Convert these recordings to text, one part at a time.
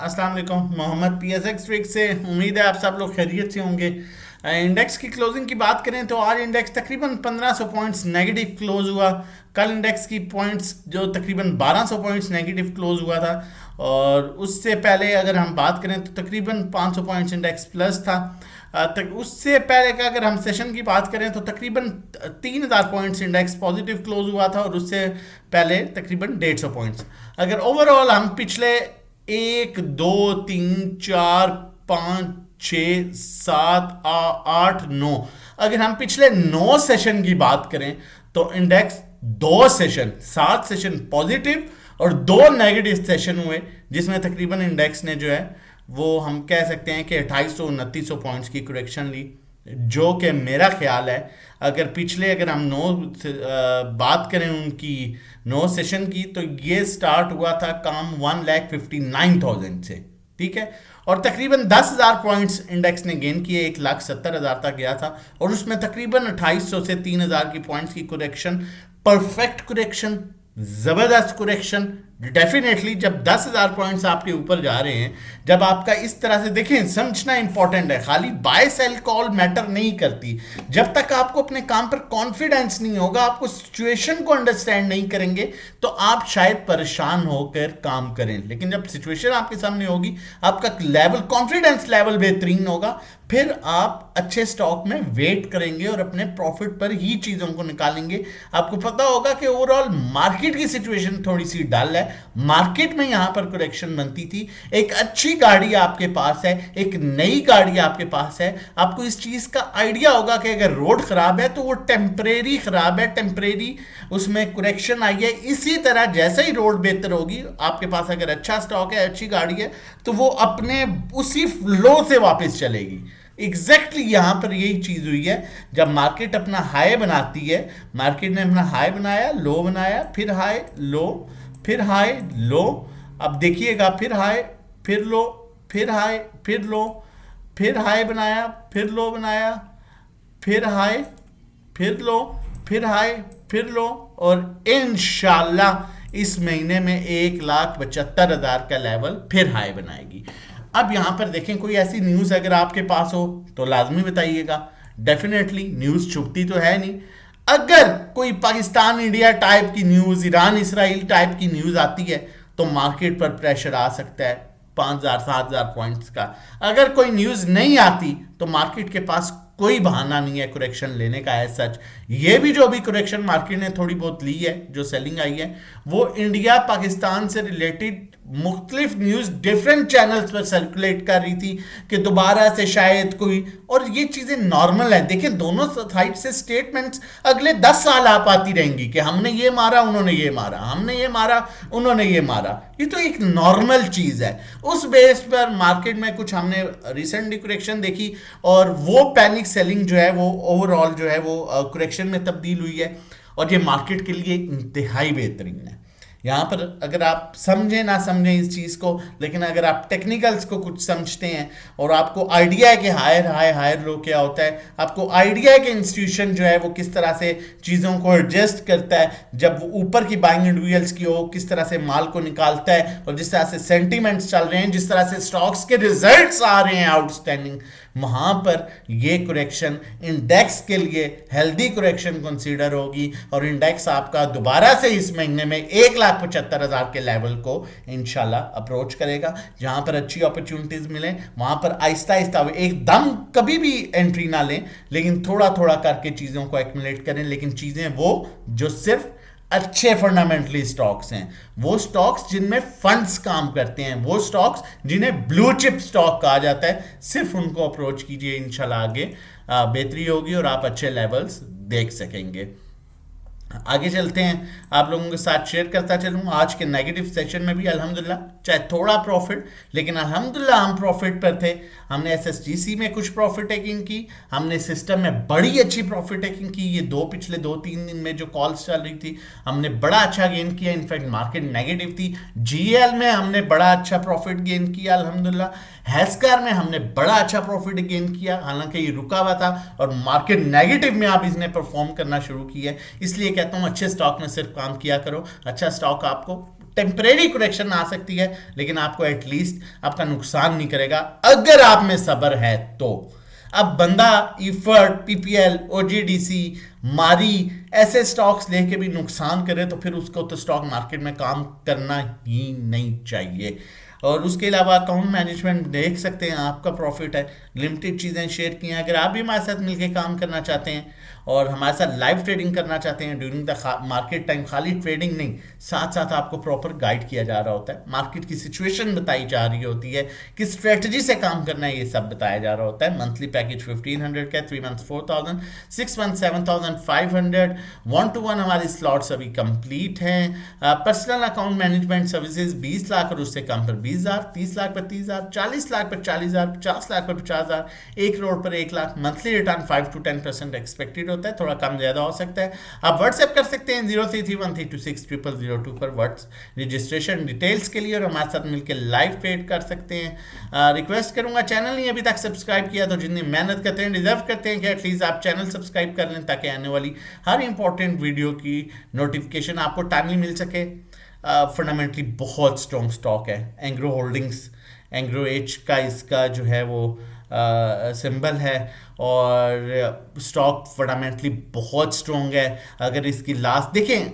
अस्सलाम वालेकुम। Mohammad PSX trick से उम्मीद है आप सब लोग खैरियत से होंगे। इंडेक्स की क्लोजिंग की बात करें तो आज इंडेक्स तकरीबन 1500 पॉइंट्स नेगेटिव क्लोज हुआ। कल इंडेक्स की पॉइंट्स जो तकरीबन 1200 पॉइंट्स नेगेटिव क्लोज हुआ था, और उससे पहले अगर हम बात करें तो तकरीबन 500 पॉइंट्स इंडेक्स प्लस था। तक उससे पहले का अगर हम सेशन की बात करें तो तकरीबन 3000 पॉइंट्स इंडेक्स पॉजिटिव क्लोज हुआ था, और उससे पहले तकरीबन 150 पॉइंट्स। अगर ओवरऑल हम पिछले 1 2 3 4 5 6 7 8 9 अगर हम पिछले 9 सेशन की बात करें तो इंडेक्स 2 सेशन 7 सेशन पॉजिटिव और 2 नेगेटिव सेशन हुए, जिसमें तकरीबन इंडेक्स ने जो है वो हम कह सकते हैं कि 2800-2900 पॉइंट्स की करेक्शन ली, जो कि मेरा ख्याल है अगर हम बात करें उनकी 9 सेशन की, तो ये स्टार्ट हुआ था काम 1,59,000 से, ठीक है। और तकरीबन 10,000 पॉइंट्स इंडेक्स ने गेन किए, 1,70,000 तक गया था, और उसमें तकरीबन 2800 से 3,000 की पॉइंट्स की करेक्शन, परफेक्ट करेक्शन, जबरदस्त करेक्शन। डेफिनेटली जब 10,000 पॉइंट्स आपके ऊपर जा रहे हैं, जब आपका इस तरह से देखें, समझना इंपॉर्टेंट है, खाली बाय सेल कॉल मैटर नहीं करती। जब तक आपको अपने काम पर कॉन्फिडेंस नहीं होगा, आपको सिचुएशन को अंडरस्टैंड नहीं करेंगे, तो आप शायद परेशान होकर काम करें। लेकिन जब सिचुएशन आपके सामने होगी, आपका लेवल, कॉन्फिडेंस लेवल बेहतरीन होगा, फिर आप अच्छे स्टॉक में वेट करेंगे और अपने प्रॉफिट पर ही चीजों को निकालेंगे। आपको पता होगा कि ओवरऑल मार्केट की सिचुएशन थोड़ी सी डल है, मार्केट में यहां पर करेक्शन बनती थी। एक अच्छी गाड़ी आपके पास है, एक नई गाड़ी आपके पास है, आपको इस चीज का आइडिया होगा कि अगर रोड खराब है तो वो टेम्परेरी खराब है, टेम्परेरी उसमें करेक्शन आई है। इसी तरह जैसे ही रोड बेहतर होगी, आपके पास अगर अच्छा स्टॉक है, अच्छी गाड़ी है, तो वो अपने उसी फ्लो से वापस चलेगी। एग्जैक्टली यहां पर यही चीज हुई है। जब मार्केट अपना हाई बनाती है, मार्केट ने अपना हाई बनाया, लो बनाया, फिर हाई लो, फिर हाई लो, अब देखिएगा फिर हाई, फिर लो, फिर हाई, फिर लो, फिर हाई बनाया, फिर लो बनाया, फिर हाई, फिर लो, फिर हाई, फिर लो, और इंशाल्लाह इस महीने में 1,75,000 का लेवल फिर हाई बनाएगी। अब यहां पर देखें, कोई ऐसी न्यूज अगर आपके पास हो तो लाजमी बताइएगा। डेफिनेटली न्यूज छुपती तो है नहीं। अगर कोई पाकिस्तान इंडिया टाइप की न्यूज, ईरान इसराइल टाइप की न्यूज आती है, तो मार्केट पर प्रेशर आ सकता है 5,000-7,000 पॉइंट्स का। अगर कोई न्यूज नहीं आती तो मार्केट के पास कोई बहाना नहीं है करेक्शन लेने का है। सच ये भी जो भी करेक्शन मार्केट ने थोड़ी बहुत ली है, जो सेलिंग आई है, वो इंडिया पाकिस्तान से रिलेटेड मुख्तलिफ न्यूज डिफरेंट चैनल्स पर सर्कुलेट कर रही थी कि दोबारा से शायद कोई, और ये चीजें नॉर्मल है। देखिए, दोनों साइड से स्टेटमेंट्स अगले 10 साल आप आती रहेंगी कि हमने ये मारा, उन्होंने ये मारा, हमने ये मारा, उन्होंने ये मारा। ये तो एक नॉर्मल चीज है। उस बेस पर मार्केट में कुछ हमने रिसेंटली करेक्शन देखी, और वो पैनिक सेलिंग जो है वो ओवरऑल जो है वो करेक्शन में तब्दील हुई है, और ये मार्केट के लिए इंतहाई बेहतरीन है। यहाँ पर अगर आप समझें ना समझें इस चीज़ को, लेकिन अगर आप टेक्निकल्स को कुछ समझते हैं और आपको आइडिया है कि हायर हाई हायर लो क्या होता है, आपको आइडिया है कि इंस्टीट्यूशन जो है वो किस तरह से चीज़ों को एडजस्ट करता है, जब वो ऊपर की बाइंग इंडिविजुअल्स की हो, किस तरह से माल को निकालता है, और जिस तरह से सेंटीमेंट्स चल रहे हैं, जिस तरह से स्टॉक्स के रिजल्ट्स आ रहे हैं आउटस्टैंडिंग, वहां पर ये करेक्शन इंडेक्स के लिए हेल्दी करेक्शन कंसीडर होगी, और इंडेक्स आपका दोबारा से इस महीने में 1,75,000 के लेवल को इंशाल्लाह अप्रोच करेगा। जहां पर अच्छी अपॉर्चुनिटीज मिले वहां पर आहिस्ता आहिस्ता, एकदम कभी भी एंट्री ना लें, लेकिन थोड़ा थोड़ा करके चीजों को एक्युमुलेट करें। लेकिन चीजें वो जो सिर्फ अच्छे फंडामेंटली स्टॉक्स हैं, वो स्टॉक्स जिनमें फंड्स काम करते हैं, वो स्टॉक्स जिन्हें ब्लू चिप स्टॉक कहा जाता है, सिर्फ उनको अप्रोच कीजिए। इंशाल्लाह आगे बेहतरी होगी और आप अच्छे लेवल्स देख सकेंगे। आगे चलते हैं, आप लोगों के साथ शेयर करता चलूँ आज के नेगेटिव सेशन में भी अल्हम्दुलिल्लाह, चाहे थोड़ा प्रॉफिट, लेकिन अल्हम्दुलिल्लाह हम प्रॉफिट पर थे। हमने एसएसजीसी में कुछ प्रॉफिट टेकिंग की, हमने सिस्टम में बड़ी अच्छी प्रॉफिट टेकिंग की। ये पिछले 2-3 दिन में जो कॉल्स चल रही थी, हमने बड़ा अच्छा गेन किया। इनफैक्ट मार्केट नेगेटिव थी। जीएल में हमने बड़ा अच्छा प्रॉफिट गेन किया अल्हम्दुलिल्लाह। हेस्कार में हमने बड़ा अच्छा प्रॉफिट गेन किया, हालांकि ये रुका हुआ था और मार्केट नेगेटिव में आप इसने परफॉर्म करना शुरू किया है। इसलिए कहता हूं अच्छे स्टॉक में सिर्फ काम किया करो। अच्छा स्टॉक आपको टेम्परेरी करेक्शन आ सकती है, लेकिन आपको एटलीस्ट आपका नुकसान नहीं करेगा अगर आप में सब्र है तो। अब बंदा इफर्ट, पीपीएल, ओजीडीसी, मारी ऐसे स्टॉक्स लेके भी नुकसान करे तो फिर उसको तो स्टॉक मार्केट में काम करना ही नहीं चाहिए। और उसके अलावा अकाउंट मैनेजमेंट देख सकते हैं, आपका प्रॉफिट है, लिमिटेड चीज़ें शेयर की हैं। अगर आप भी हमारे साथ मिलकर काम करना चाहते हैं और हमारे साथ लाइव ट्रेडिंग करना चाहते हैं ड्यूरिंग द मार्केट टाइम, खाली ट्रेडिंग नहीं, साथ साथ आपको प्रॉपर गाइड किया जा रहा होता है, मार्केट की सिचुएशन बताई जा रही होती है, किस स्ट्रेटजी से काम करना है ये सब बताया जा रहा होता है। मंथली पैकेज 1500 का, 3 मंथ 4000, 6 मंथ 7500, 1-to-1 हमारी स्लॉट्स अभी कंप्लीट हैं। Personal account management services 20 lakh और उससे कम पर 20,000, 30 लाख पर 30,000, 40 लाख पर 40,000, 50 लाख पर 50,000, 1 करोड़ पर 1 lakh. Monthly return 5 to 10% expected होता है, थोड़ा कम ज्यादा हो सकता है। आप व्हाट्सएप कर सकते हैं 0331326002 पर व्हाट्स रजिस्ट्रेशन डिटेल्स के लिए, और हमारे साथ मिलकर लाइव ट्रेड कर सकते हैं। रिक्वेस्ट करूंगा, चैनल नहीं अभी तक सब्सक्राइब किया तो जितनी मेहनत करते हैं डिजर्व करते हैं कि एटलीस्ट आप चैनल सब्सक्राइब कर लें ताकि आने वाली हर इंपॉर्टेंट वीडियो की नोटिफिकेशन आपको टाइमली मिल सके। फंडामेंटली बहुत स्ट्रॉन्ग स्टॉक है एंग्रो होल्डिंग्स, एंग्रो एच का इसका जो है वो सिंबल है, और स्टॉक फंडामेंटली बहुत स्ट्रॉन्ग है। अगर इसकी लास्ट देखें,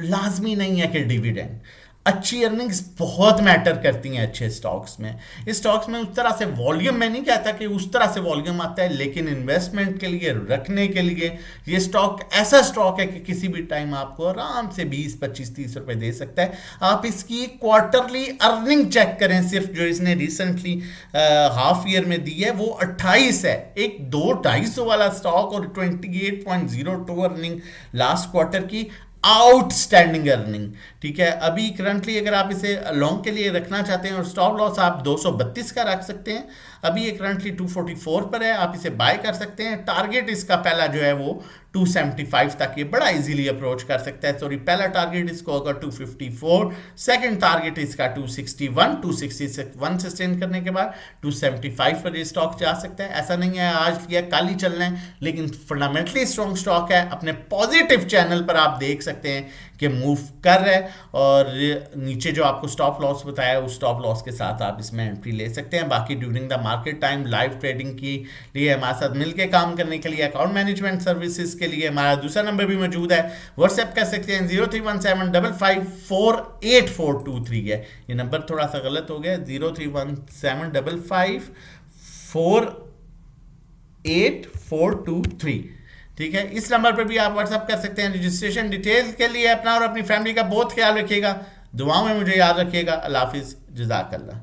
लाजमी नहीं है कि डिविडेंड, अच्छी अर्निंग्स बहुत मैटर करती हैं अच्छे स्टॉक्स में। इस स्टॉक्स में उस तरह से वॉल्यूम, मैं नहीं कहता कि उस तरह से वॉल्यूम आता है, लेकिन इन्वेस्टमेंट के लिए, रखने के लिए ये स्टॉक ऐसा स्टॉक है कि किसी भी टाइम आपको आराम से 20, 25, 30 रुपए दे सकता है। आप इसकी क्वार्टरली अर्निंग चेक करें, सिर्फ जो इसने रिसेंटली हाफ ईयर में दी है वो 28 है। एक 2-250 वाला स्टॉक और 28.02 अर्निंग लास्ट क्वार्टर की, आउटस्टैंडिंग अर्निंग। ठीक है, अभी करंटली अगर आप इसे लॉन्ग के लिए रखना चाहते हैं और स्टॉप लॉस आप 232 का रख सकते हैं, अभी ये करंटली 244 पर है, आप इसे बाय कर सकते हैं। टारगेट इसका पहला जो है वो 275 तक ये बड़ा इजीली अप्रोच कर सकता है। सॉरी, पहला टारगेट इसको होगा 254, सेकंड टारगेट इसका 261, 261 सस्टेन करने के बाद 275 पर ये स्टॉक जा सकता है। ऐसा नहीं है आज या कल ही चलना है, लेकिन फंडामेंटली स्ट्रॉन्ग स्टॉक है। अपने पॉजिटिव चैनल पर आप देख सकते हैं कि मूव कर रहा है, और नीचे जो आपको स्टॉप लॉस बताया उस स्टॉप लॉस के साथ आप इसमें एंट्री ले सकते हैं। बाकी during the market time live trading के लिए हमारे साथ मिलकर काम करने के लिए, अकाउंट मैनेजमेंट सर्विसेज के लिए हमारा दूसरा नंबर भी मौजूद है, व्हाट्सएप कर सकते हैं 0317554823 है। ये नंबर थोड़ा सा गलत हो गया, 0317554823। ठीक है, इस नंबर पर भी आप व्हाट्सएप कर सकते हैं रजिस्ट्रेशन डिटेल्स के लिए। अपना और अपनी फैमिली का बहुत ख्याल रखिएगा, दुआओं में मुझे याद रखिएगा। अल्लाह हाफिज़, जज़ाकल्लाह।